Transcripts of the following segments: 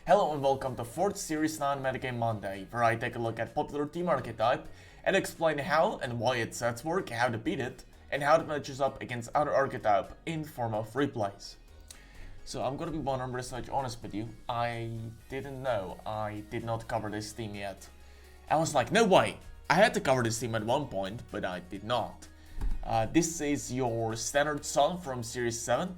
Hello and welcome to 4th Series 9 Metagame Monday, where I take a look at popular team archetype and explain how and why its sets work, how to beat it, and how it matches up against other archetype in form of replays. So I'm gonna be 100% honest with you, I didn't know, I did not cover this team yet. I was like, no way! I had to cover this team at one point, but I did not. This is your standard Sun from Series 7.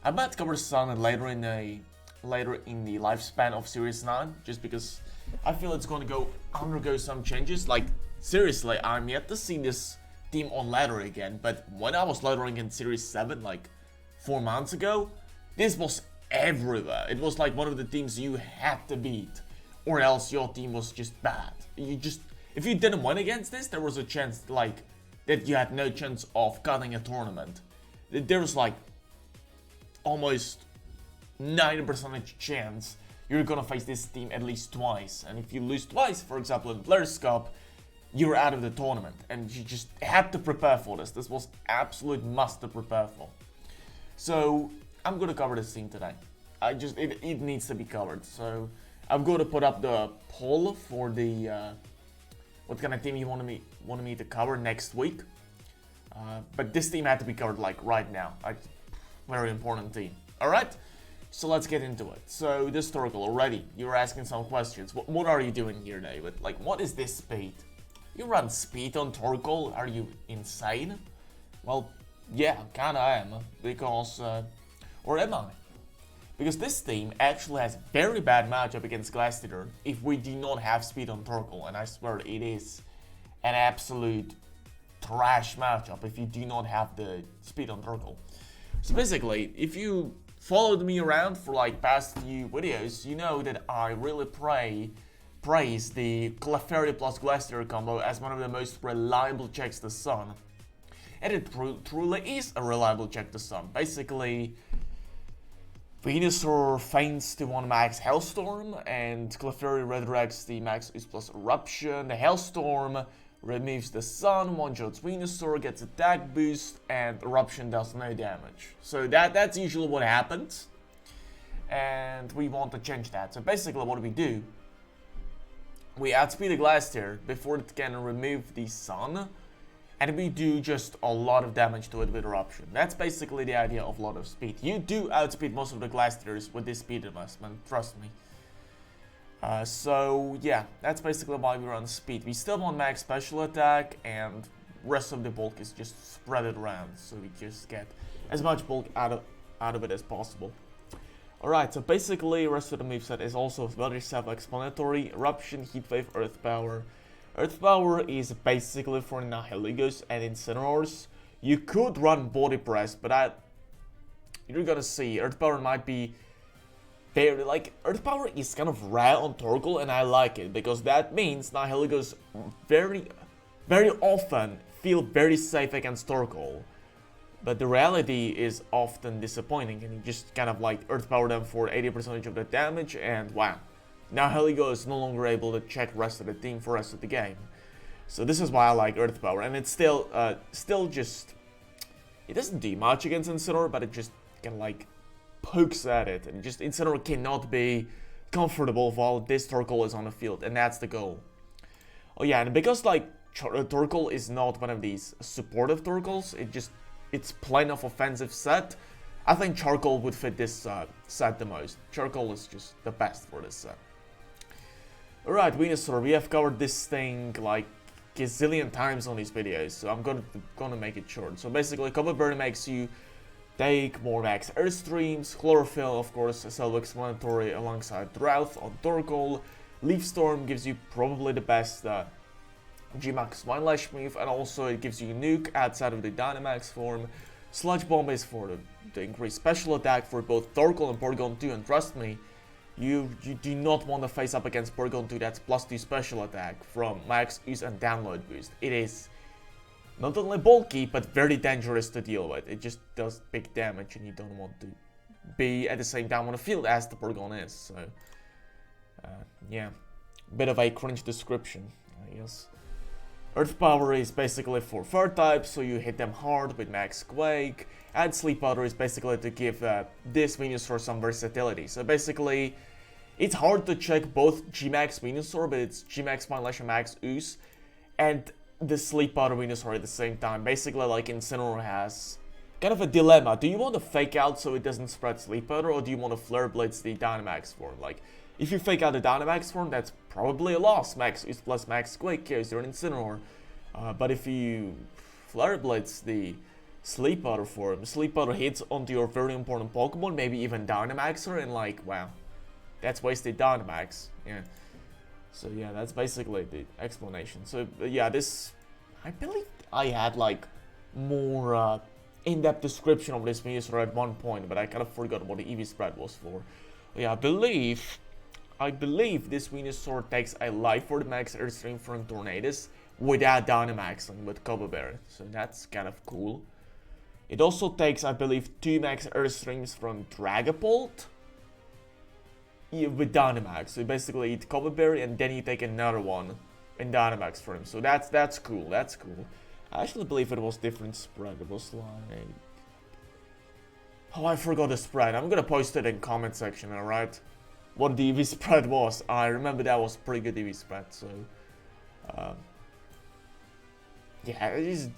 I might cover Sun later in the lifespan of Series 9, just because I feel it's going to undergo some changes. Like, seriously, I'm yet to see this team on ladder again, but when I was laddering in Series 7, like 4 months ago, this was everywhere. It was like one of the teams you had to beat, or else your team was just bad. If you didn't win against this, there was a chance like that you had no chance of cutting a tournament. There was like almost 90% chance you're gonna face this team at least twice, and if you lose twice, for example in Players Cup, you're out of the tournament, and you just had to prepare for this. This was absolute must to prepare for. So I'm gonna cover this team today. It needs to be covered. So I'm going to put up the poll for the what kind of team you wanted me to cover next week. But this team had to be covered like right now. Very important team. All right. So let's get into it. So this Torkoal already, you're asking some questions. What are you doing here, David? Like, what is this speed? You run speed on Torkoal? Are you insane? Well, yeah, kinda am, because, or am I? Because this team actually has very bad matchup against Glastrier if we do not have speed on Torkoal, and I swear it is an absolute trash matchup if you do not have the speed on Torkoal. So basically, if you followed me around for like past few videos, you know that I really praise the Clefairy plus Glastrier combo as one of the most reliable checks to Sun. And it truly is a reliable check to Sun. Basically, Venusaur feigns to 1 max Hailstorm, and Clefairy redirects the max Ooze plus Eruption. The Hailstorm removes the Sun, one-shots Venusaur, gets attack boost, and Eruption does no damage. So that's usually what happens, and we want to change that. So basically what we do, we outspeed the Glastrier before it can remove the Sun, and we do just a lot of damage to it with Eruption. That's basically the idea of a lot of speed. You do outspeed most of the Glastriers with this speed investment, trust me. So yeah, that's basically why we run speed. We still want max special attack, and rest of the bulk is just spread it around, so we just get as much bulk out of it as possible. Alright, so basically rest of the moveset is also very self-explanatory. Eruption, Heat Wave, Earth Power. Earth Power is basically for Nihilegos and Incineroars. You could run Body Press, but you're gonna see, Earth Power might be very, like, Earth Power is kind of rare on Torkoal, and I like it, because that means Nihilegos very often feel very safe against Torkoal. But the reality is often disappointing, and you just kind of like Earth Power them for 80% of the damage, and wow. Nihilego is no longer able to check rest of the team for rest of the game. So this is why I like Earth Power, and it's still just, it doesn't do much against Incineroar, but it just kind of like pokes at it, and just Incineroar cannot be comfortable while this Torkoal is on the field, and that's the goal. Oh yeah, and because like Torkoal is not one of these supportive Torkoals, it's plain of offensive set, I think Charcoal would fit this set the most. Charcoal is just the best for this set. Alright, Venusaur, we have covered this thing like a gazillion times on these videos, so I'm gonna make it short. So basically, Combat Burn makes you take more max Airstreams, Chlorophyll, of course, self-explanatory alongside Drought on Torkoal. Leaf Storm gives you probably the best G-Max Mindlash move, and also it gives you Nuke outside of the Dynamax form. Sludge Bomb is for the increased special attack for both Torkoal and Porygon2, and trust me, you do not want to face up against Porygon2 that's +2 special attack from max Ooze and download boost. It is not only bulky, but very dangerous to deal with. It just does big damage, and you don't want to be at the same time on the field as the Porygon is. So, yeah, bit of a cringe description, I guess. Earth Power is basically for fire types, so you hit them hard with Max Quake, and Sleep Powder is basically to give this Venusaur some versatility. So basically, it's hard to check both G-Max Venusaur, but it's G-Max Spinelash Max Ooze, and the Sleep Powder Venusaur at the same time. Basically, like Incineroar has kind of a dilemma. Do you want to fake out so it doesn't spread Sleep Powder, or do you want to Flare Blitz the Dynamax form? Like, if you fake out the Dynamax form, that's probably a loss. Max Ooze plus Max Quake kills your Incineroar. But if you Flare Blitz the Sleep Powder form, Sleep Powder hits onto your very important Pokemon, maybe even Dynamaxer, and like, wow, that's wasted Dynamax. Yeah. So yeah, that's basically the explanation. So yeah, this, I believe I had like more in-depth description of this Venusaur at one point, but I kind of forgot what the EV spread was for. Yeah, I believe this Venusaur takes a Life Orb Max Airstream from Tornadus without Dynamaxing with Copa Berry, so that's kind of cool. It also takes, I believe, 2 Max Airstreams from Dragapult with Dynamax. So basically eat Copa Berry and then you take another one in Dynamax for him. So that's cool, that's cool. I actually believe it was different spread. It was like... oh, I forgot the spread. I'm gonna post it in comment section, alright? What the EV spread was. I remember that was pretty good EV spread, so... yeah, I just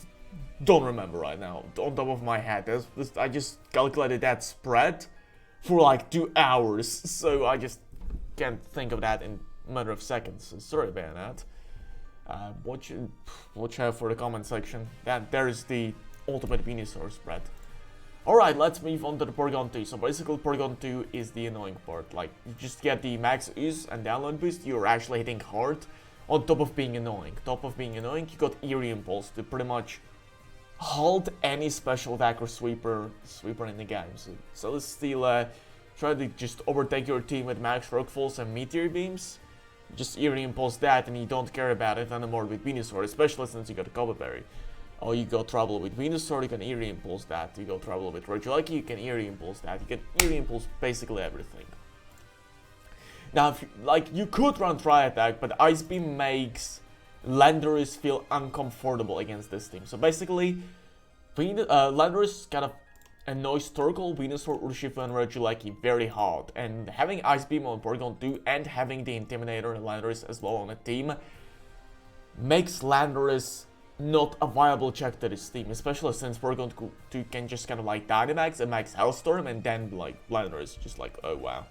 don't remember right now, on top of my head. I just calculated that spread for like 2 hours, so I just can't think of that in a matter of seconds. So sorry about that. Watch out for the comment section. There is the ultimate Venusaur spread. Alright, let's move on to the Porygon2. So basically Porygon2 is the annoying part. Like, you just get the max Ooze and download boost, you're actually hitting hard on top of being annoying. You got Eerie Impulse to pretty much halt any special attack or sweeper in the game. So Celesteela try to just overtake your team with max Rock Falls and Meteor Beams. Just Eerie Impulse that and you don't care about it anymore with Venusaur, especially since you got a Copa Berry. Oh, you got trouble with Venusaur, you can Eerie Impulse that. You got trouble with Regigigas, you can Eerie Impulse that. You can Eerie Impulse basically everything. Now, if you could run Tri Attack, but Ice Beam makes Landorus feel uncomfortable against this team. So basically, Landorus kind of annoys Torkoal, Venusaur, Urshifu, and Regigigas very hard. And having Ice Beam on Porygon2 and having the Intimidator and Landorus as well on a team makes Landorus not a viable check to this team, especially since Porygon2 can just kind of like Dynamax and Max Hellstorm, and then like Landorus just like, oh wow,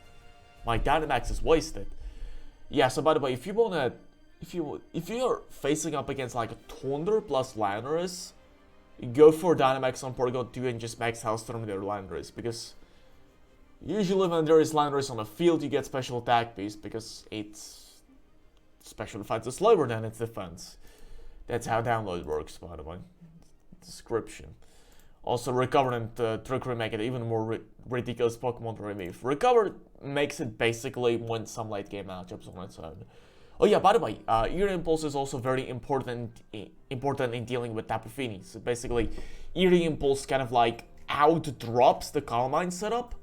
my Dynamax is wasted. Yeah, so by the way, if you're facing up against like a Thunder plus Landorus, go for Dynamax on Porygon2 and just Max Hellstorm their Landorus, because usually when there is Landorus on the field, you get special attack boost because its special defense is slower than its defense. That's how download works, by the way. Description. Also, Recover and Trickery make it even more ridiculous Pokemon to remove. Recover makes it basically win some late game matchups on its own. Oh yeah, by the way, Eerie Impulse is also very important in dealing with Tapu Fini. So basically, Eerie Impulse kind of like out-drops the Calm Mind setup.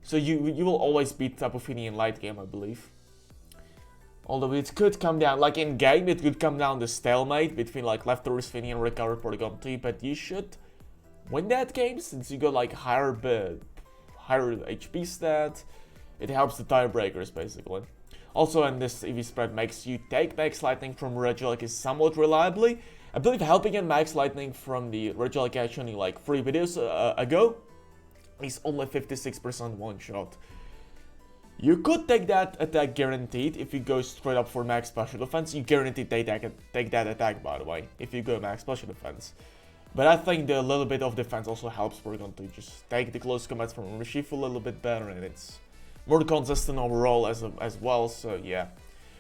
So you will always beat Tapu Fini in late game, I believe. Although it could come down, like in game, it could come down to stalemate between like Leftovers Fini and Recover Porygon2, but you should win that game since you got like higher HP stat. It helps the tiebreakers basically. Also, and this EV spread makes you take Max Lightning from Regigigas somewhat reliably. I believe helping in Max Lightning from the Regigigas only like 3 videos ago is only 56% one shot. You could take that attack guaranteed if you go straight up for max special defense. You guaranteed take that attack, by the way, if you go max special defense. But I think the little bit of defense also helps Porygon to just take the close combats from Urshifu a little bit better, and it's more consistent overall as well, so yeah.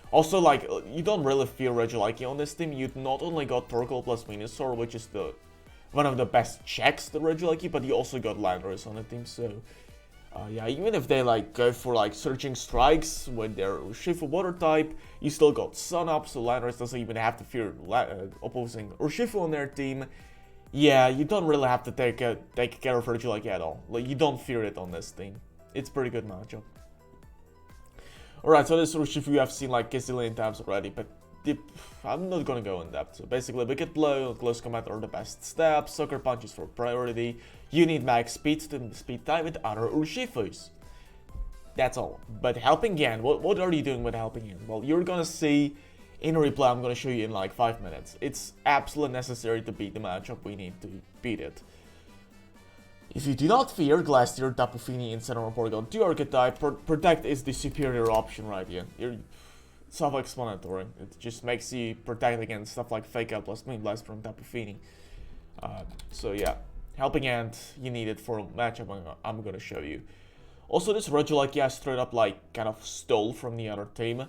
Also, like, you don't really fear Regigigas on this team. You not only got Torkoal plus Venusaur, which is one of the best checks to Regigigas, but you also got Landorus on the team, so... yeah, even if they like go for like Searching Strikes with their Urshifu water type, you still got Sun up, so Landorus doesn't even have to fear opposing Urshifu on their team. Yeah, you don't really have to take care of Regigigas at all. Like, you don't fear it on this team. It's a pretty good matchup. Alright, so this Urshifu I've seen like a zillion times already, but I'm not gonna go in depth. So basically, Wicked Blow, Close Combat are the best steps, Sucker Punch is for priority, you need max speed to speed time with other Urshifus. That's all. But Helping Hand, what are you doing with Helping Hand? Well, you're gonna see in a replay I'm gonna show you in like 5 minutes. It's absolutely necessary to beat the matchup, we need to beat it. If you do not fear Glastrier, Tapu Fini, and Venukoal Porygon2 archetype, Protect is the superior option right here. You're self-explanatory. It just makes you protect against stuff like Fake Out plus Moon Blast from Tapu Fini. So yeah, Helping Hand, you need it for a matchup I'm gonna show you. Also, this Regigigas straight up like kind of stole from the other team.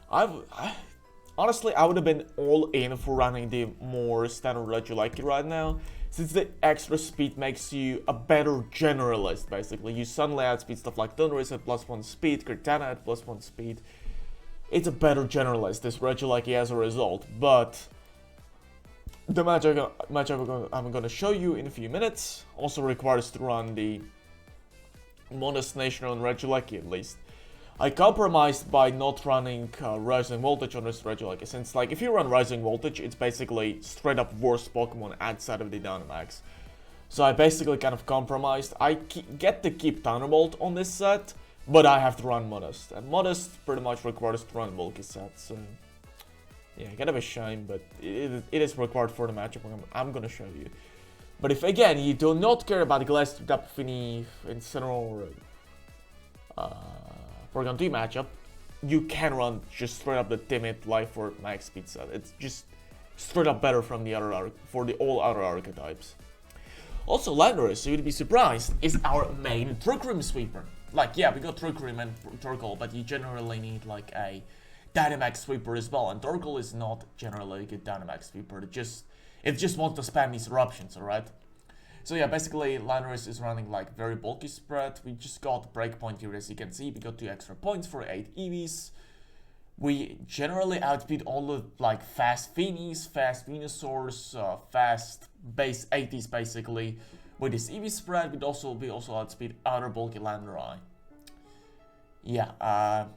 Honestly, I would have been all in for running the more standard Regigigas right now, since the extra speed makes you a better generalist, basically. You suddenly outspeed stuff like Thundurus at +1 speed, Cortana at +1 speed. It's a better generalist, this Regigigas as a result, but the matchup I'm gonna show you in a few minutes also requires to run the Modest Nation on Regigigas at least. I compromised by not running Rising Voltage on this Regigigas, since like if you run Rising Voltage, it's basically straight up worst Pokemon outside of the Dynamax. So I basically kind of compromised. I get to keep Thunderbolt on this set, but I have to run Modest, and Modest pretty much requires to run Bulky set, so yeah, kind of a shame, but it is required for the matchup I'm gonna show you. But if again you do not care about Glastrier, Tapu Fini, Incineroar, or Porygon2 matchup, you can run just straight up the Timid Life or Max Speed set. It's just straight up better from the other all other archetypes. Also, Landorus, you would be surprised, is our main Trick Room sweeper. Like, yeah, we got Trick Room and Torkoal, but you generally need like a Dynamax sweeper as well, and Torkoal is not generally a good Dynamax sweeper. It just wants to spam these eruptions, alright? So yeah, basically Landorus is running like very bulky spread. We just got Breakpoint here, as you can see. We got 2 extra points for 8 EVs. We generally outspeed all the like fast Finis, fast Venusaurs, fast base 80s basically. With this EV spread, we also outspeed other bulky Landorus. Yeah,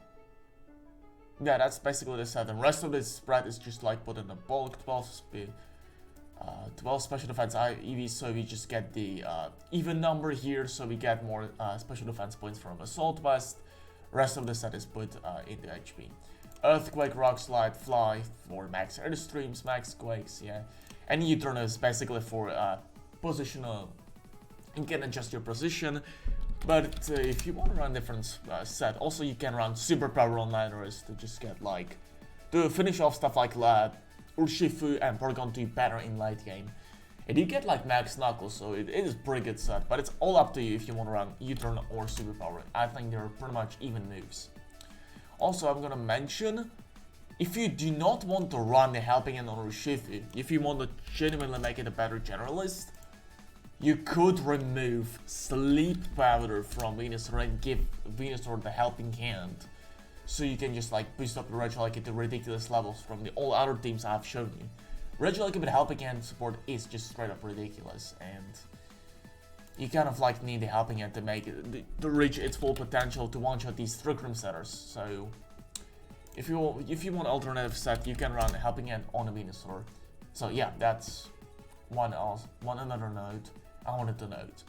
that's basically the set. The rest of this spread is just like put in a bulk 12 speed. 12 special defense EVs, so we just get the even number here, so we get more special defense points from Assault Vest. Rest of the set is put into HP. Earthquake, Rock Slide, Fly for max Airstreams, max Quakes, yeah. And U-turn is basically for positional. You can adjust your position, but if you want to run different set, also you can run Superpower on Landorus to just get like, to finish off stuff like Urshifu and Porygon2 better in late game. And you get like Max Knuckles, so it is a pretty good set, but it's all up to you if you want to run U-turn or Superpower. I think they're pretty much even moves. Also, I'm gonna mention, if you do not want to run the Helping Hand on Urshifu, if you want to genuinely make it a better generalist, you could remove Sleep Powder from Venusaur and give Venusaur the Helping Hand. So you can just like boost up your Regigigas to ridiculous levels from the all other teams I've shown you. Regigigas with Helping Hand support is just straight up ridiculous, and you kind of like need the Helping Hand to make it to reach its full potential to one-shot these Trick Room setters. So if you want alternative set, you can run Helping Hand on a Venusaur. So yeah, that's one another note I wanted to note.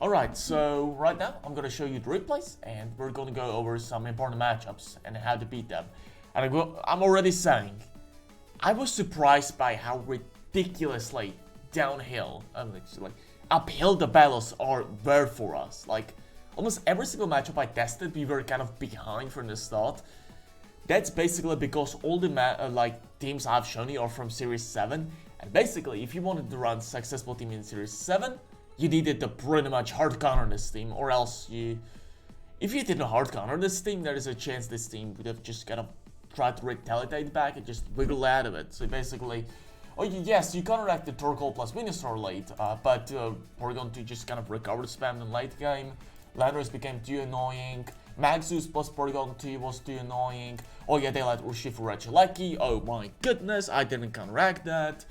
Alright, so right now I'm gonna show you the replays, and we're gonna go over some important matchups and how to beat them. And I'm already saying, I was surprised by how ridiculously downhill, like uphill the battles were for us. Like almost every single matchup I tested, we were kind of behind from the start. That's basically because all the teams I've shown you are from Series 7, and basically if you wanted to run successful team in Series 7, you needed to pretty much hard counter this team, or else if you didn't hard counter this team, there is a chance this team would have just kind of tried to retaliate back and just wiggle out of it. So basically, yes, you counteracted Torkoal plus Venusaur late, but Porygon2 just kind of recovered spam in late game. Landorus became too annoying. Magzus plus Porygon2 was too annoying. Oh yeah, they let Urshifu Regigigas. Oh my goodness, I didn't counteract that.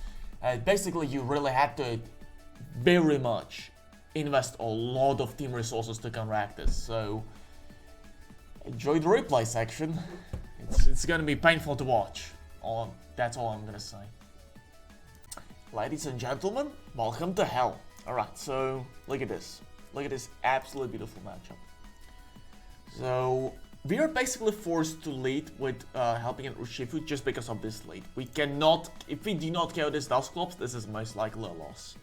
Basically, you really had to very much invest a lot of team resources to counteract this, so enjoy the replay section. It's gonna be painful to watch. That's all I'm gonna say. Ladies and gentlemen, welcome to hell. Alright, so look at this. Look at this absolutely beautiful matchup. So we are basically forced to lead with helping an Urshifu just because of this lead. We cannot, if we do not kill this Dusclops, this is most likely a loss.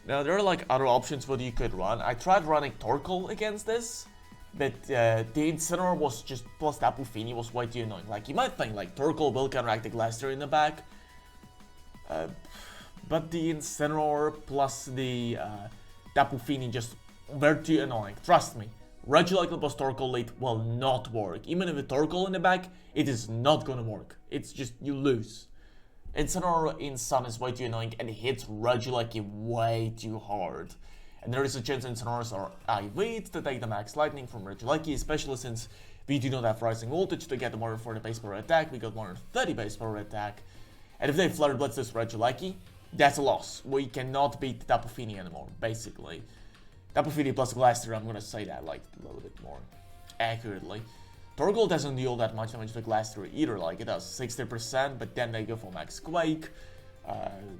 Now there are like other options what you could run. I tried running Torkoal against this, but the Incineroar was just, plus Tapu Fini was way too annoying. Like you might think like Torkoal will counteract the Glastrier in the back, but the Incineroar plus the Tapu Fini just were too annoying. Trust me. Regigigas plus Torkoal lead will not work. Even if a Torkoal in the back, it is not gonna work. It's just, you lose. Incineroar in Sun is way too annoying and hits Regigigas way too hard. And there is a chance Incineroars are IV to take the max lightning from Regigigas, especially since we do not have rising voltage to get the more for the base power attack. We got more than 30 base power attack. And if they Flare Blitz this Regigigas, that's a loss. We cannot beat Tapu Fini anymore, basically. Tapu Fini plus Glastrier, I'm gonna say that like a little bit more accurately. Torkoal doesn't deal that much damage to Glastrier either, like it does 60%, but then they go for Max Quake.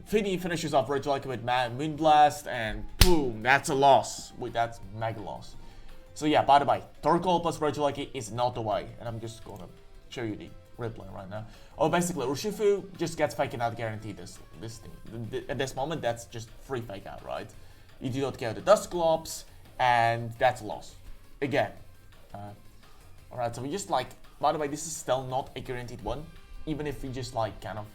Fini finishes off Regigigas with Moonblast, and boom, that's a loss. That's mega loss. So yeah, by the way, Torkoal plus Regigigas is not the way, and I'm just gonna show you the replay right now. Oh, basically, Urshifu just gets fake out guaranteed this thing. At this moment, that's just free fake out, right? You do not kill the Dusclops, and that's a loss. Again. Alright, so we just like, by the way, this is still not a guaranteed one. Even if we just like kind of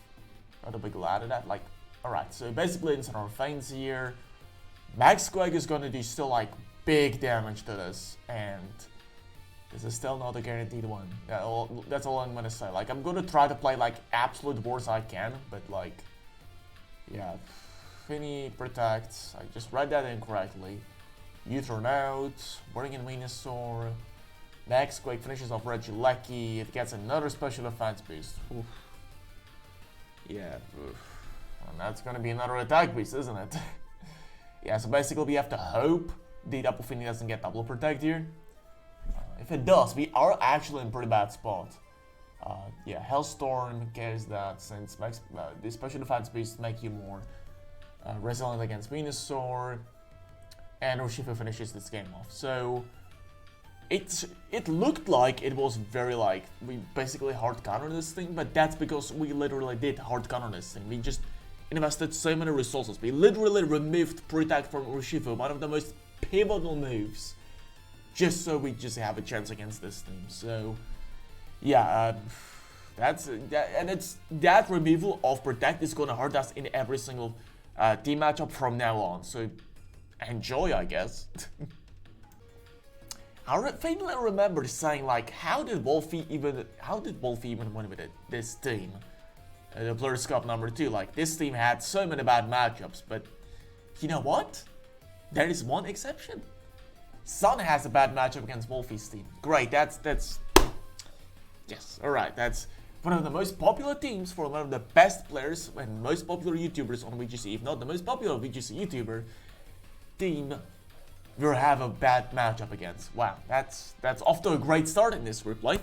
got a wiggle out of that. Like, alright, so basically Incineroar feigns here. Max Quake is gonna do still like big damage to this, and this is still not a guaranteed one. That's all I'm gonna say. Like, I'm gonna try to play like absolute worst I can, but like, yeah. Fini protects, I just read that incorrectly. U-turn out, bring in Venusaur. Max Quake finishes off Regigigas, it gets another special defense boost. Oof. Yeah, oof. And that's gonna be another attack boost, isn't it? Yeah, so basically we have to hope the Tapu Fini doesn't get double protect here. If it does, we are actually in a pretty bad spot. Yeah, Hellstorm carries that since the special defense boosts make you more resilient against Venusaur, and Urshifu finishes this game off. So it looked like it was very like we basically hard countered this thing, but that's because we literally did hard counter this thing. We just invested so many resources. We literally removed Protect from Urshifu, one of the most pivotal moves, just so we just have a chance against this thing. So yeah, that removal of Protect is gonna hurt us in every single team matchup from now on, so enjoy, I guess. I faintly remember saying like, how did Wolfey even win with this team? The Players Cup #2, like this team had so many bad matchups, but you know what? There is one exception. Sun has a bad matchup against Wolfey's team. Great, that's yes, alright, that's one of the most popular teams for one of the best players and most popular YouTubers on VGC, if not the most popular VGC YouTuber team, we'll have a bad matchup against. Wow, that's off to a great start in this replay.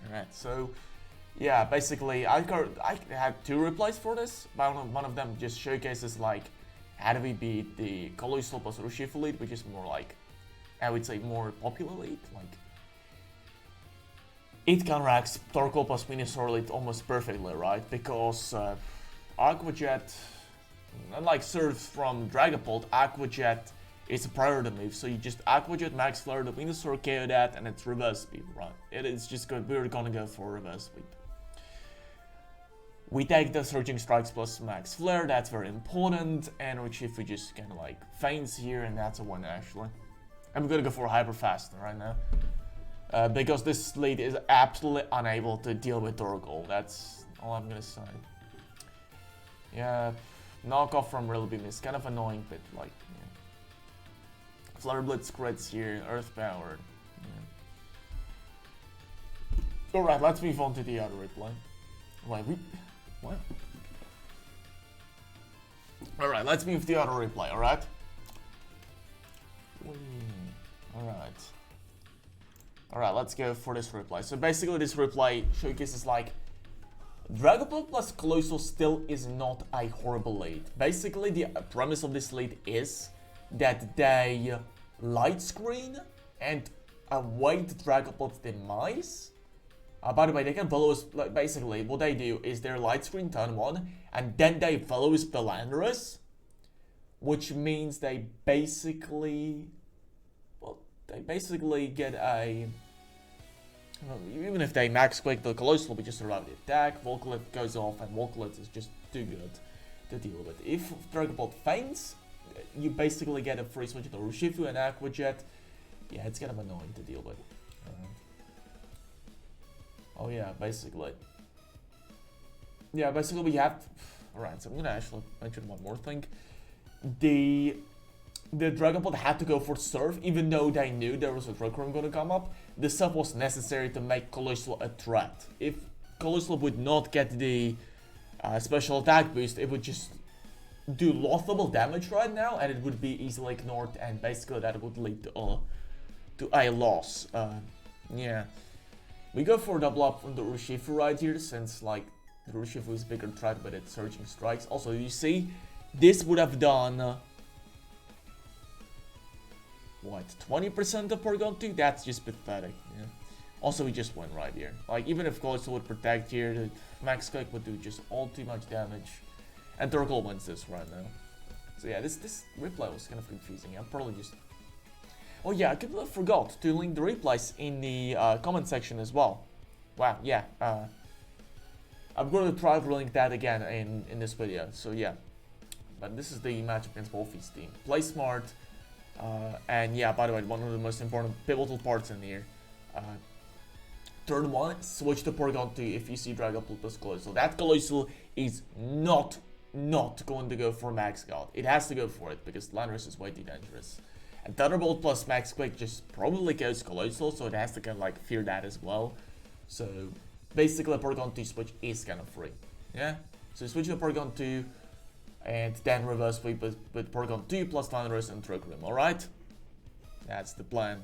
Alright, so yeah, basically I had 2 replays for this. One of them just showcases like how do we beat the Coalossal plus Urshifu lead, which is more like, I would say, more popular lead. Like, it counteracts Torkoal plus Venusaur lead almost perfectly, right? Because Aqua Jet, unlike Surf from Dragapult, Aqua Jet is a priority move. So you just Aqua Jet, Max Flare, the Venusaur KO that, and it's reverse sweep, right? It is just good. We're gonna go for reverse sweep. We take the Surging Strikes plus Max Flare, that's very important, and Urshifu just kind of like feigns here, and that's a win actually. I'm gonna go for Hyper Fast right now. Because this lead is absolutely unable to deal with Torkoal. That's all I'm gonna say. Yeah, knockoff from Real Beam is kind of annoying, but like, yeah. Flare Blitz crits here, Earth Power. Yeah. Alright, let's move on to the other replay. Wait, what? Alright, let's move to the other replay, alright? Alright. Alright, let's go for this replay. So basically this replay showcases like Dragapult plus Coalossal still is not a horrible lead. Basically the premise of this lead is that they Light Screen and await Dragapult's demise. By the way, they can follow us, like, basically, what they do is their Light Screen turn 1, and then they follow Spellandrus, which means they basically, well, they basically get a, well, even if they max quick, the Coalossal will just survive the attack, Volcalypt goes off, and Volcalypt is just too good to deal with. If Dragapult faints, you basically get a free switch to Urshifu and Aqua Jet. Yeah, it's kind of annoying to deal with. Oh yeah, basically. Yeah, basically we have... Alright, so I'm gonna actually mention one more thing. The Dragapult had to go for Surf, even though they knew there was a Trick Room gonna come up. The Surf was necessary to make Coalossal a threat. If Coalossal would not get the special attack boost, it would just do lothable damage right now, and it would be easily ignored, and basically that would lead to a loss. Yeah. We go for a double up from the Urshifu right here, since like the Urshifu is a bigger threat with its Surging Strikes. Also, you see, this would have done what, 20% of Porygon2? That's just pathetic. Yeah. Also, we just win right here. Like, even if Coalossal would protect here, the Max Quick would do just all too much damage. And Torkoal wins this right now. So yeah, this replay was kind of confusing. I'm probably just... Oh yeah, I completely forgot to link the replays in the comment section as well. Wow, yeah. I'm going to try to link that again in this video. So yeah. But this is the match against Wolfeys team. Play smart. And yeah, by the way, one of the most important pivotal parts in here. Turn 1, switch to Porygon2 if you see Dragapult plus Coalossal. That Coalossal is not going to go for Max God. It has to go for it because Landorus is way too dangerous. And Thunderbolt plus Max Quick just probably goes Coalossal, so it has to kind of like fear that as well. So basically Porygon2 switch is kind of free. Yeah? So switch to Porygon2 and then reverse sweep with Porygon2 plus Thundurus and Trick Room, alright? That's the plan.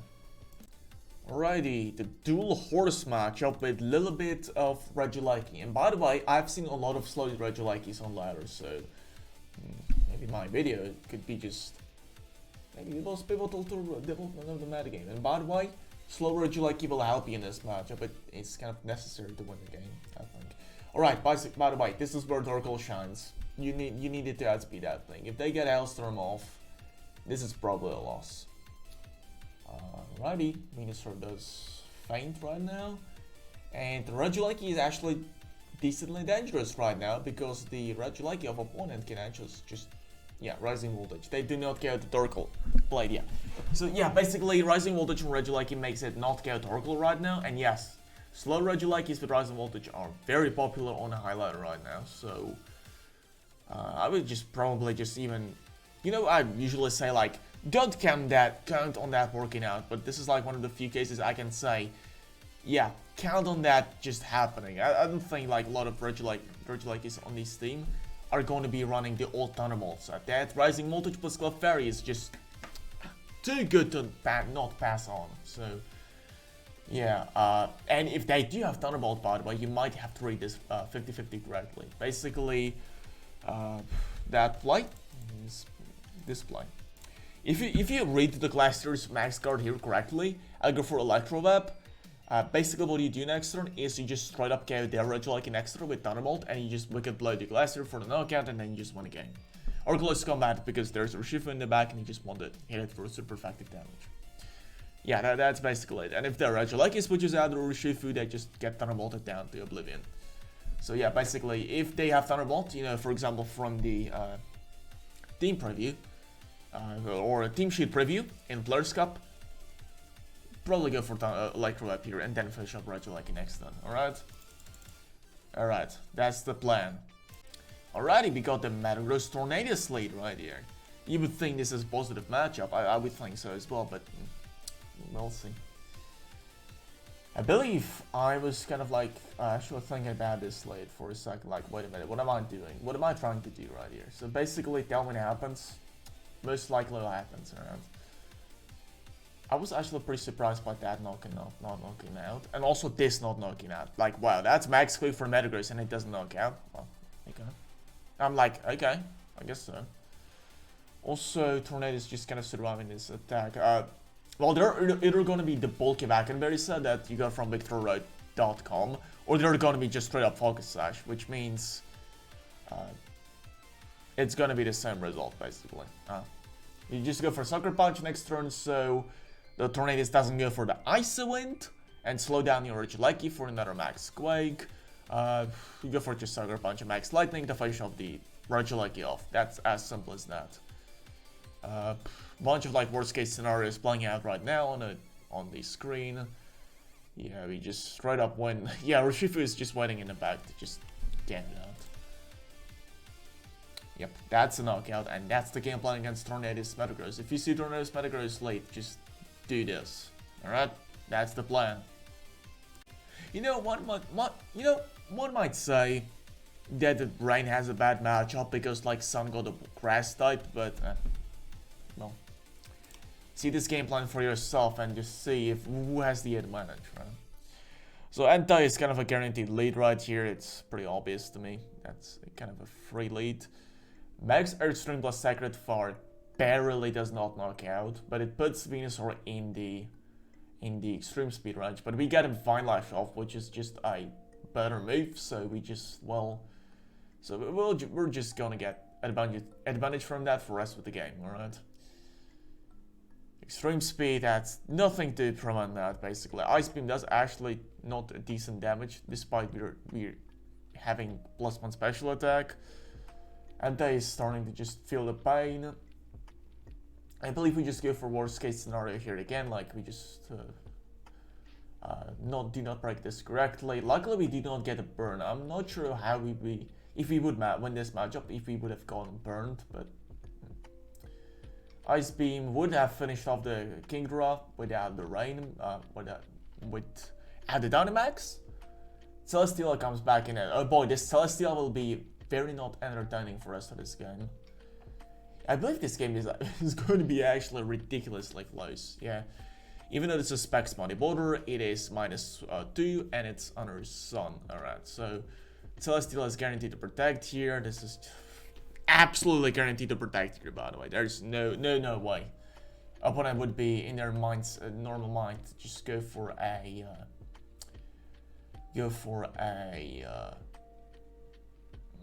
Alrighty, the dual horse matchup with a little bit of Regigigas. And by the way, I've seen a lot of slow Regigigas on ladders, so maybe my video could be just maybe the most pivotal to development of the metagame. And by the way, slow Regigigas will help you in this matchup, it's kind of necessary to win the game, I think. Alright, by the way, this is where Torkoal shines. You needed to outspeed that thing. If they get Hailstorm off, this is probably a loss. Alrighty, Venusaur does faint right now, and the Regigigas is actually decently dangerous right now because the Regigigas of opponent can actually just, yeah, Rising Voltage. They do not get the Torkoal played, yeah. So yeah, basically Rising Voltage from Regigigas makes it not get Torkoal right now, and yes, slow Regigigas with Rising Voltage are very popular on a highlighter right now, so I would just probably just even, you know, I usually say like, don't count on that working out, but this is like one of the few cases I can say, yeah, count on that just happening. I don't think like a lot of Regigigas on this team are going to be running the old Thunderbolts. That Rising Voltage plus Clefairy is just too good to not pass on. So yeah, and if they do have Thunderbolt, by the way, you might have to read this 50-50 correctly. Basically, that play is this play. If you read the Glastier's max card here correctly, I'll go for Electro Web. Basically what you do next turn is you just straight up KO their Regigigas next turn with Thunderbolt, and you just Wicked Blow the Glastrier for the knockout, and then you just win a game. Or Close Combat because there's Urshifu in the back and you just want to hit it for super effective damage. Yeah, that's basically it. And if their Regigigas switches out the Urshifu, they just get Thunderbolted down to oblivion. So yeah, basically if they have Thunderbolt, you know, for example from the team preview, or a team sheet preview in Players Cup, probably go for Electro up here and then finish up Regigigas next turn, alright? Alright, that's the plan. Alrighty, we got the Metagross Tornadus lead right here. You would think this is a positive matchup, I would think so as well, but we'll see. I believe I was kind of like actually thinking about this lead for a second, like wait a minute, what am I doing? What am I trying to do right here? So basically tell me what happens. Most likely what happens around. I was actually pretty surprised by that not knocking out. And also this not knocking out. Like, wow, that's max quick for Metagross and it doesn't knock out. Well, okay. I'm like, okay, I guess so. Also, Tornadus just kind of surviving this attack. Well, they're either going to be the bulky Vacanberry set that you got from victorroad.com, or they're going to be just straight up Focus Sash, which means it's going to be the same result, basically. You just go for Sucker Punch next turn, so the Tornadus doesn't go for the Icy Wind, and slow down your Regigigas for another Max Quake. You go for just Sucker Punch and Max Lightning to finish off the Regigigas off. That's as simple as that. Bunch of like worst case scenarios playing out right now on the screen. Yeah, we just straight up win. Yeah, Urshifu is just waiting in the back to just get it out. Yep, that's a knockout, and that's the game plan against Tornadus Metagross. If you see Tornadus Metagross late, just do this. Alright? That's the plan. You know, one might say that the Rain has a bad matchup because like Sun got a grass type, but well, see this game plan for yourself and just see if who has the advantage, right? So Anti is kind of a guaranteed lead right here. It's pretty obvious to me. That's kind of a free lead. Max Earthstream plus Sacred Fart barely does not knock out, but it puts Venusaur in the extreme speed range. But we get him Fine Lash off, which is just a better move. So we just we're just gonna get advantage from that for the rest of the game. All right. Extreme speed, that's nothing to prevent that, basically. Ice Beam does actually not a decent damage, despite we're having +1 special attack. And they is starting to just feel the pain. I believe we just go for worst case scenario here again, like we just do not break this correctly. Luckily we did not get a burn. I'm not sure how if we would win this matchup, if we would have gotten burned, but Ice Beam would have finished off the Kingdra without the Rain, without the Dynamax. Celesteela comes back in, and oh boy, this Celesteela will be very not entertaining for the rest of this game. I believe this game is going to be actually ridiculously close, yeah. Even though it's a Specs bodybuilder, it is -2 and it's under Sun, alright. So Celesteela is guaranteed to protect here. This is absolutely guaranteed to protect here, by the way. There's no way opponent would be in their minds, normal mind, just go for a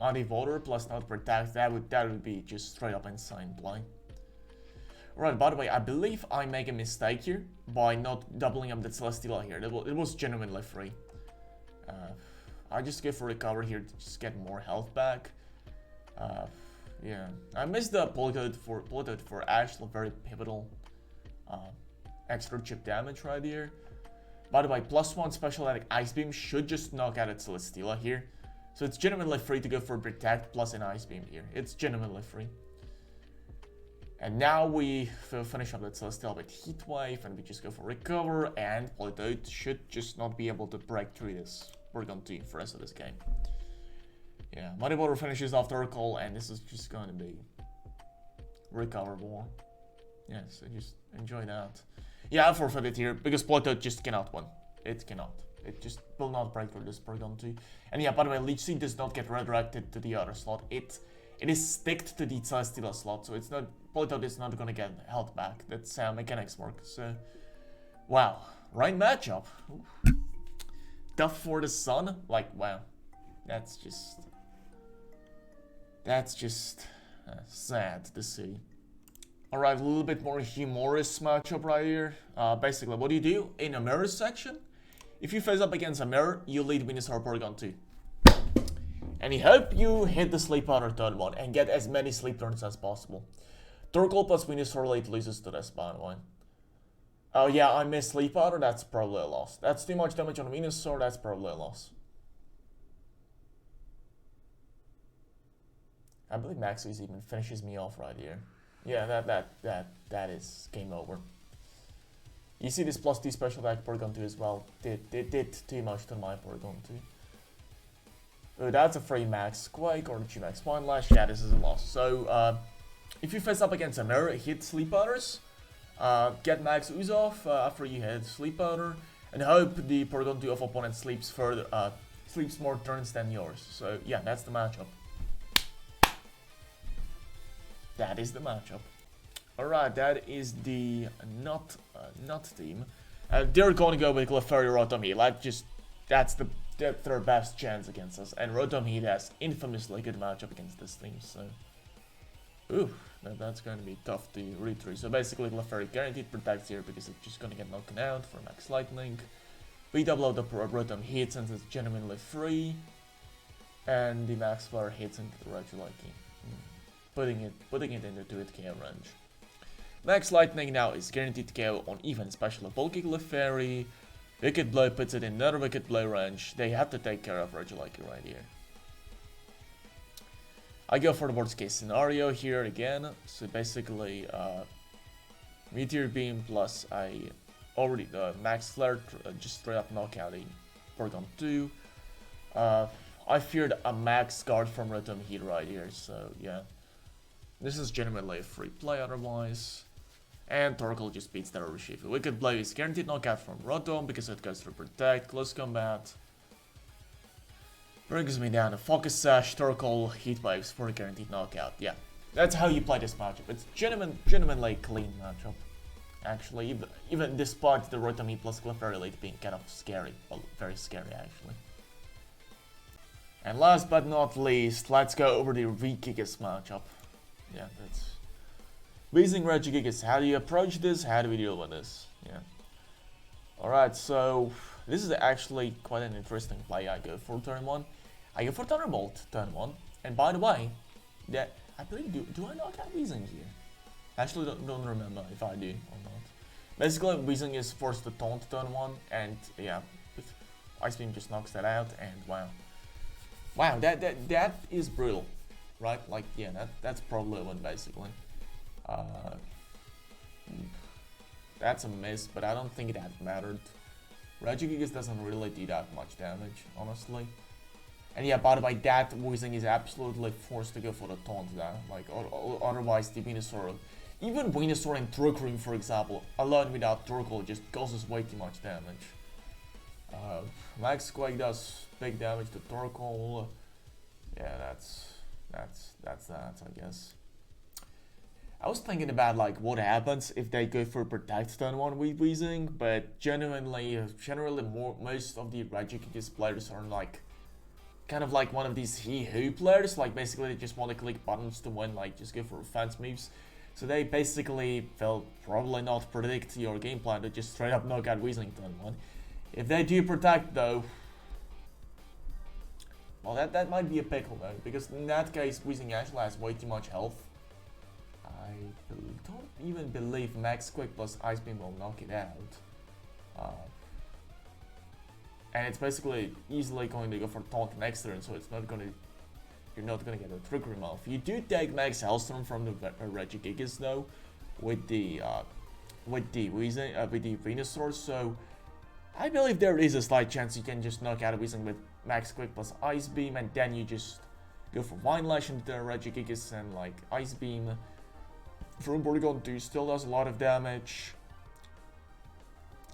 Mighty Voter plus not protect. That would be just straight up insane play. Right, by the way, I believe I make a mistake here by not doubling up the Celesteela here. It was genuinely free. I just go for recover here to just get more health back. Yeah, I missed the Politoed for actually very pivotal extra chip damage right here. By the way, +1 special attack Ice Beam should just knock out at Celesteela here. So it's genuinely free to go for Protect plus an Ice Beam here. It's genuinely free. And now we finish up that Celesteela with Heat Wave, and we just go for Recover, and Politoed should just not be able to break through this Porygon2 for the rest of this game. Yeah, Mighty Water finishes off Turkle, and this is just going to be recoverable. Yeah, so just enjoy that. Yeah, I forfeited here, because Politoed just cannot win. It cannot. It just will not break through this Porygon2. And yeah, by the way, Leech Seed does not get redirected to the other slot. It is sticked to the Celesteela slot, so it's not, Politoed is not gonna get health back. That's how mechanics work. So, wow, right matchup. Oof. Tough for the Sun. Like, wow, that's just sad to see. Alright, a little bit more humorous matchup right here. Basically, what do you do in a mirror section? If you face up against a mirror, you lead Venusaur Porygon2. And you hope you hit the sleep powder turn 1 and get as many sleep turns as possible. Turkle plus Venusaur late loses to this, by the way. Oh yeah, I missed sleep powder, that's probably a loss. That's too much damage on Venusaur, that's probably a loss. I believe Maxus even finishes me off right here. Yeah, that is game over. You see this +2 special attack Porygon2 as well. Did too much to my Porygon2. Oh, that's a free Max Quake or G-Max Fine Lash. Yeah, this is a loss. So, if you face up against a mirror, hit Sleep Powders. Get Max Ooze off after you hit Sleep Powder. And hope the Porygon2 of opponent sleeps more turns than yours. So, yeah, that's the matchup. That is the matchup. Alright, that is the not team. They're going to go with Glastrier Rotom Heat. That's their best chance against us. And Rotom Heat has infamously good matchup against this team, so... Ooh, that's going to be tough to read through. So basically Glastrier guaranteed protects here because it's just going to get knocked out for Max Lightning. We double out the Rotom Heat since it's genuinely free. And the Max Flare hits into the Regigigas, putting it into its KO range. Max Lightning now is guaranteed KO on even especially bulky Glastrier. Wicked Blow puts it in another Wicked Blow range. They have to take care of Regigigas right here. I go for the worst case scenario here again. So basically, Meteor Beam plus I already Max Flare just straight up knockout a Porygon2. I feared a Max Guard from Rotom Heat right here, so yeah. This is genuinely a free play otherwise. And Torkoal just beats that Urshifu. Wicked Blow is guaranteed knockout from Rotom because it goes through Protect, Close Combat. Brings me down to Focus Sash, Torkoal, Heat Waves for a guaranteed knockout. Yeah, that's how you play this matchup. It's genuinely clean matchup. Actually, even despite the Rotom Heat plus Glastrier Elite being kind of scary. Well, very scary actually. And last but not least, let's go over the Regigigas matchup. Yeah, that's... Weezing Regigigas, how do you approach this? How do we deal with this? Yeah. Alright, so this is actually quite an interesting play. I go for turn 1. I go for Thunderbolt turn 1. And by the way, I believe, do I knock out Weezing here? Actually, don't remember if I do or not. Basically, Weezing is forced to taunt turn 1, and yeah, Ice Beam just knocks that out, and wow. Wow, that is brutal, right? Like, yeah, that's probably a win, basically. That's a miss, but I don't think that mattered. Regigigas doesn't really do that much damage, honestly. And yeah, by the way, that Weezing is absolutely forced to go for the taunt there. Like, otherwise the Venusaur, even Venusaur and Torkoal, for example, alone without Torkoal just causes way too much damage. Max Quake does big damage to Torkoal. Yeah, that's that, I guess. I was thinking about like what happens if they go for Protect turn 1 with Weezing, but generally most of the Regigigas players are like kind of like one of these he-who players, like basically they just want to click buttons to win, like just go for offense moves. So they basically will probably not predict your game plan, they just straight up knock out Weezing turn 1. If they do Protect though, well that might be a pickle though, because in that case Weezing actually has way too much health. I don't even believe Max Quick plus Ice Beam will knock it out. And it's basically easily going to go for Taunt next turn, so it's not going to, you're not going to get a Trick Room off. You do take Max Hellstorm from the Regigigas though, with the Weezing, with the Venusaur, so I believe there is a slight chance you can just knock out a Weezing with Max Quick plus Ice Beam, and then you just go for Vine Lash into the Regigigas and like Ice Beam. From Porygon2 still does a lot of damage.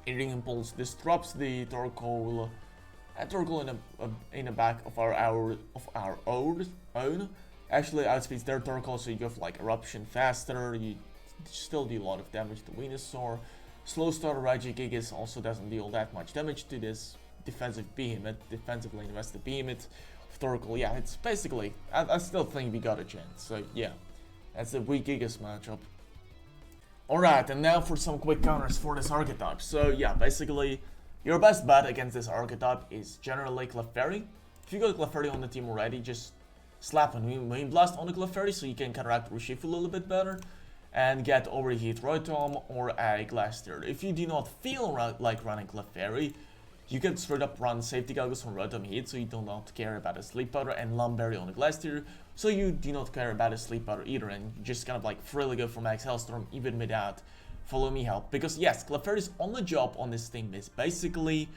Eating Impulse disrupts the Torkoal. And Torkoal in the back of our own actually outspeeds their Torkoal, so you go for like Eruption faster. You still do a lot of damage to Venusaur. Slow Starter Regigigas also doesn't deal that much damage to this defensive behemoth, defensively invested behemoth of Torkoal. Yeah, it's basically, I still think we got a chance. So yeah. That's the Regigigas matchup. Alright, and now for some quick counters for this archetype. So yeah, basically, your best bet against this archetype is generally Clefairy. If you got Clefairy on the team already, just slap a Main Blast on the Clefairy so you can counteract Urshifu a little bit better. And get Overheat Rotom or a Glastrier. If you do not feel like running Clefairy, you can straight up run Safety Goggles from Rotom Heat, so you do not care about a Sleep Powder, and Lumberry on the Glastrier, so you do not care about a Sleep Powder either, and you just kind of like freely go for Max Hellstorm even without Follow Me help. Because yes, Clefairy's only job on this team is basically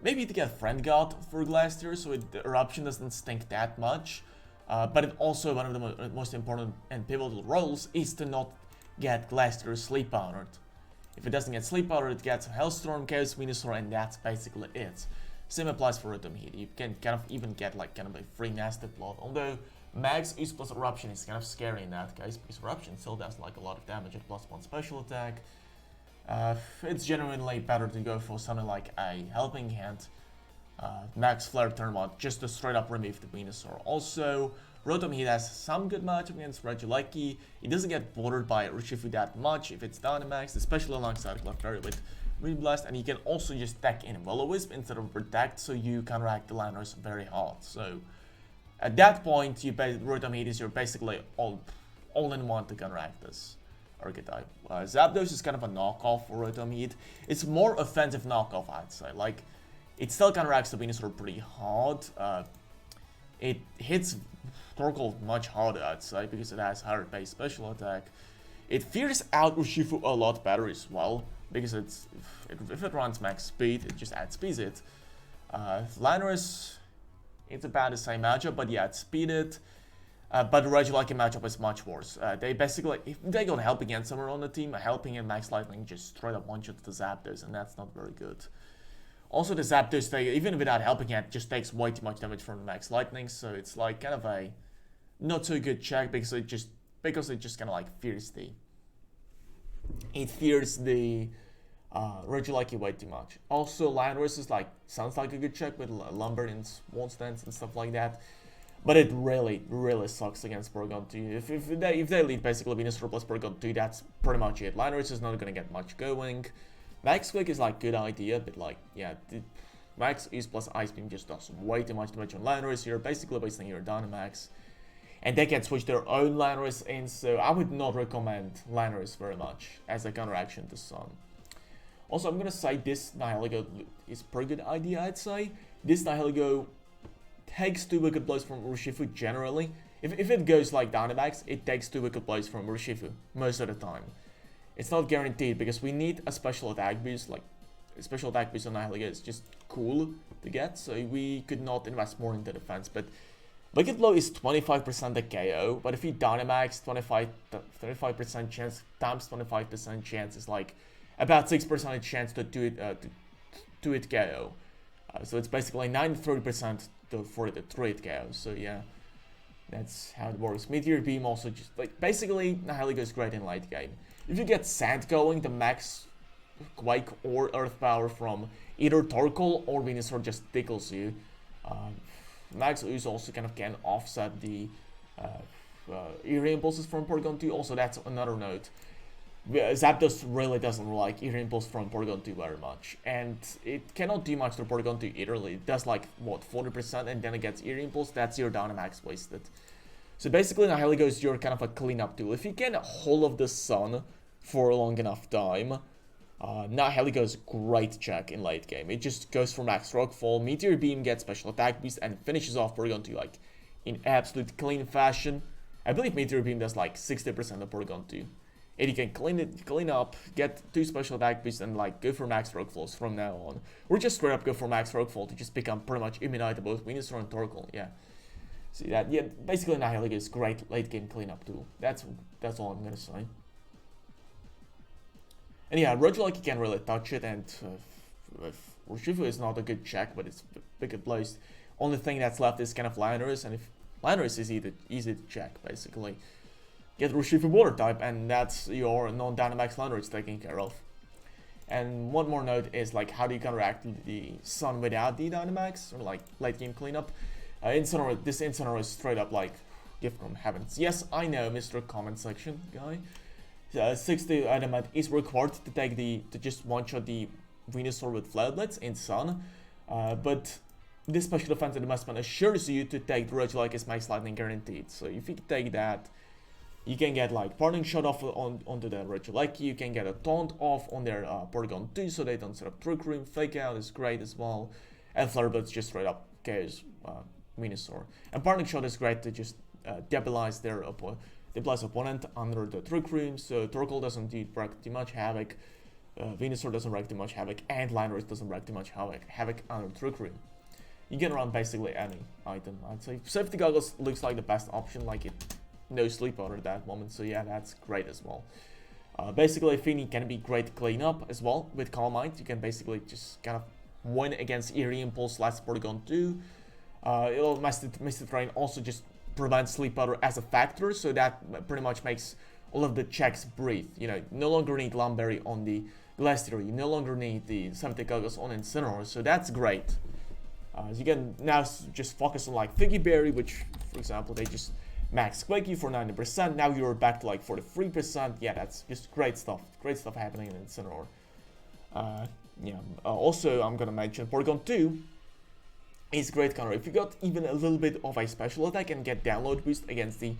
maybe to get Friend God for Glastrier, so the Eruption doesn't stink that much, but it also one of the most important and pivotal roles is to not get Glastrier Sleep Powdered. If it doesn't get Sleep Powder, it gets Hellstorm, Chaos Venusaur, and that's basically it. Same applies for Rotom Heat. You can kind of even get like kind of a free Nasty Plot. Although Max Use plus Eruption is kind of scary in that case, because Eruption still does like a lot of damage at +1 special attack. It's genuinely better to go for something like a Helping Hand, Max Flare turn 1, just to straight up remove the Venusaur. Also, Rotom Heat has some good matchup against Regigigas. It doesn't get bothered by Urshifu that much if it's Dynamax, especially alongside Glastrier with Wind Blast, and you can also just deck in Will-O-Wisp instead of Protect, so you counteract the landers very hard. So at that point, Rotom Heat is your basically all-in-one to counteract this archetype. Zapdos is kind of a knockoff for Rotom Heat. It's more offensive knockoff, I'd say. Like, it still counteracts the Venusaur pretty hard. It hits Torkoal much harder, I'd say, because it has higher base special attack. It fears out Urshifu a lot better as well, because if it runs max speed, it just outspeeds it. Landorus, it's about the same matchup, but yeah, it's speeded. But the Regigigas matchup is much worse. They basically, if they got help against somewhere on the team, helping and Max Lightning just straight up one-shot the Zapdos, and that's not very good. Also, the Zapdos, even without helping hand, just takes way too much damage from the Max Lightning, so it's like kind of a not so good check because it just kind of like fears the Regigigas way too much. Also, Landorus is like sounds like a good check with Lumber and Swan Stance and stuff like that. But it really, really sucks against Porygon2. If they lead basically Venusaur plus Porygon2, that's pretty much it. Landorus is not going to get much going. Max Quick is like good idea, but like, yeah, Max Use plus Ice Beam just does way too much damage on Landorus. You're basically wasting your Dynamax. And they can switch their own Landorus in, so I would not recommend Landorus very much as a counteraction to Sun. Also, I'm going to say this Nihilego is a pretty good idea, I'd say. This Nihilego takes 2 Wicked Blows from Urshifu generally. If it goes like Dynamax, it takes 2 Wicked Blows from Urshifu most of the time. It's not guaranteed because we need a special attack boost. Like a special attack boost on Nihilego is just cool to get, so we could not invest more into defense. But Wicked Blow is 25% the KO, but if you Dynamax, 25% chance times 25% chance is like about 6% chance to do it KO. So it's basically 93% for the 3-hit KO. So yeah, that's how it works. Meteor Beam also just like basically Nihilego is great in late game. If you get Sand going, the Max Quake or Earth Power from either Torkoal or Venusaur just tickles you. Max Ooze also kind of can offset the Eerie Impulses from Porygon2. Also, that's another note. Zapdos really doesn't like Eerie Impulse from Porygon2 very much, and it cannot do much to Porygon2 either. It does like, what, 40%, and then it gets Eerie Impulse, that's your Dynamax wasted. So basically Nihilego is your kind of a cleanup tool. If you can hold of the Sun for a long enough time, Nihilego is a great check in late game. It just goes for max Rockfall, Meteor Beam, gets special attack boost, and finishes off Porygon2 like in absolute clean fashion. I believe Meteor Beam does like 60% of Porygon2. And you can clean up, get 2 special attack boosts, and like go for max Rockfalls from now on. Or just straight up go for max Rockfall to just become pretty much immune to both Venusaur and Torkoal. Yeah. See that? Yeah, basically Nihilego is great late game cleanup tool. That's all I'm gonna say. And yeah, Regigigas can't really touch it, and Urshifu is not a good check, but it's Wicked Blows. Only thing that's left is kind of Landorus, and if Landorus is easy to check, basically. Get Urshifu Water type, and that's your non-Dynamax Landorus taken care of. And one more note is like, how do you counteract the Sun without the Dynamax, or like late game cleanup? This Incineroar is straight up like gift from heavens. Yes, I know, Mr. Comment Section guy. 60 element is required to just one-shot the Venusaur with Flare Blitz in Sun, but this special defense investment assures you to take the Regigigas Max Lightning guaranteed. So if you take that, you can get like Parting Shot off onto the Regigigas, you can get a Taunt off on their Porygon2 so they don't set up Trick Room. Fake Out is great as well, and Flare Blitz just straight up KOs Venusaur. And Parting Shot is great to just debilize their opponent under the Trick Room, so Torkoal doesn't wreak too much havoc, Venusaur doesn't wreak too much havoc, and Landorus doesn't wreak too much havoc under Trick Room. You can run basically any item, I'd say. Safety Goggles looks like the best option, like it no sleep out at that moment, so yeah, that's great as well. Basically, Fini can be great to clean up as well. With Calm Mind, you can basically just kind of win against Eerie Impulse, last Porygon2. Misty Terrain also just prevent Sleep Powder as a factor, so that pretty much makes all of the checks breathe. You know, no longer need Lumberry on the Glastrier, you no longer need the Venukoal on Incineroar, so that's great. So you can now just focus on like Figgy Berry, which, for example, they just max Quakey for 90%. Now you're back to like 43%. Yeah, that's just great stuff. Great stuff happening in Incineroar. Also, I'm gonna mention Porygon2 is great counter. If you got even a little bit of a special attack and get download boost against the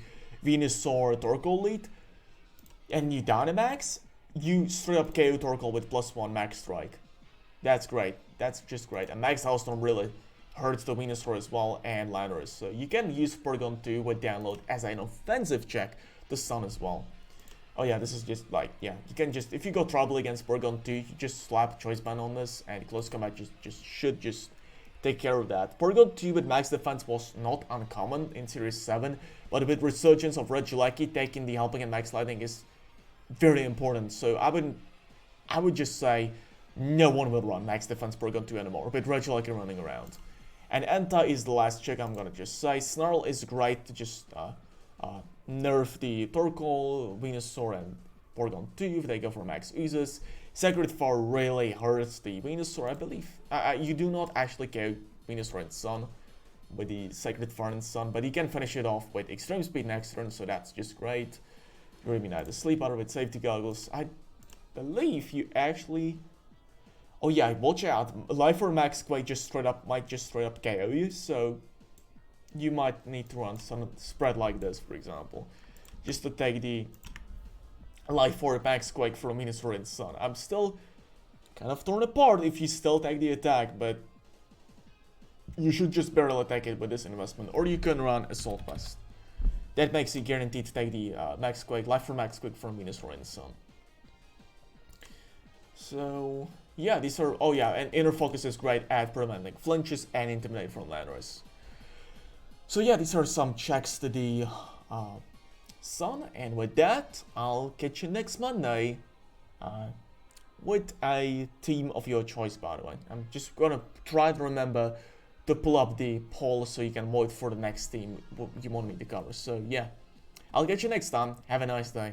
Venusaur Torkoal lead, and you Dynamax, you straight up KO Torkoal with +1 max strike. That's great. That's just great. And Max Hailstorm really hurts the Venusaur as well and Landorus. So you can use Porygon2 with download as an offensive check to Sun as well. Oh yeah, this is just like, yeah, you can just, if you go trouble against Porygon2, you just slap Choice Band on this and Close Combat should take care of that. Porygon2 with max defense was not uncommon in Series 7, but with Resurgence of Regigigas, taking the Helping and Max Lightning is very important. So I would just say no one will run max defense Porygon2 anymore, with Regigigas running around. And Entei is the last check I'm gonna just say. Snarl is great to just nerf the Torkoal, Venusaur, and Porygon2 if they go for max uses. Sacred Fire really hurts the Venusaur, I believe. You do not actually KO Venusaur and Sun with the Sacred Fire and Sun, but you can finish it off with Extreme Speed next turn, so that's just great. Ruminate the Sleep Powder with Safety Goggles. I believe you actually... Oh yeah, watch out. Life or Max Quake might just straight up KO you, so you might need to run some spread like this, for example, just to take the Life or Max Quake from Venusaur and Sun. I'm still kind of torn apart if you still take the attack, but you should just barrel attack it with this investment, or you can run Assault Vest. That makes you guaranteed to take the Max Quake, Life for Max Quake from Venusaur and Sun. So yeah, these are, oh yeah, and Inner Focus is great at preventing flinches and Intimidate from Landorus. So yeah, these are some checks to the Sun, and with that, I'll catch you next Monday with a team of your choice, by the way. I'm just gonna try to remember to pull up the poll so you can vote for the next team you want me to cover. So yeah, I'll catch you next time. Have a nice day.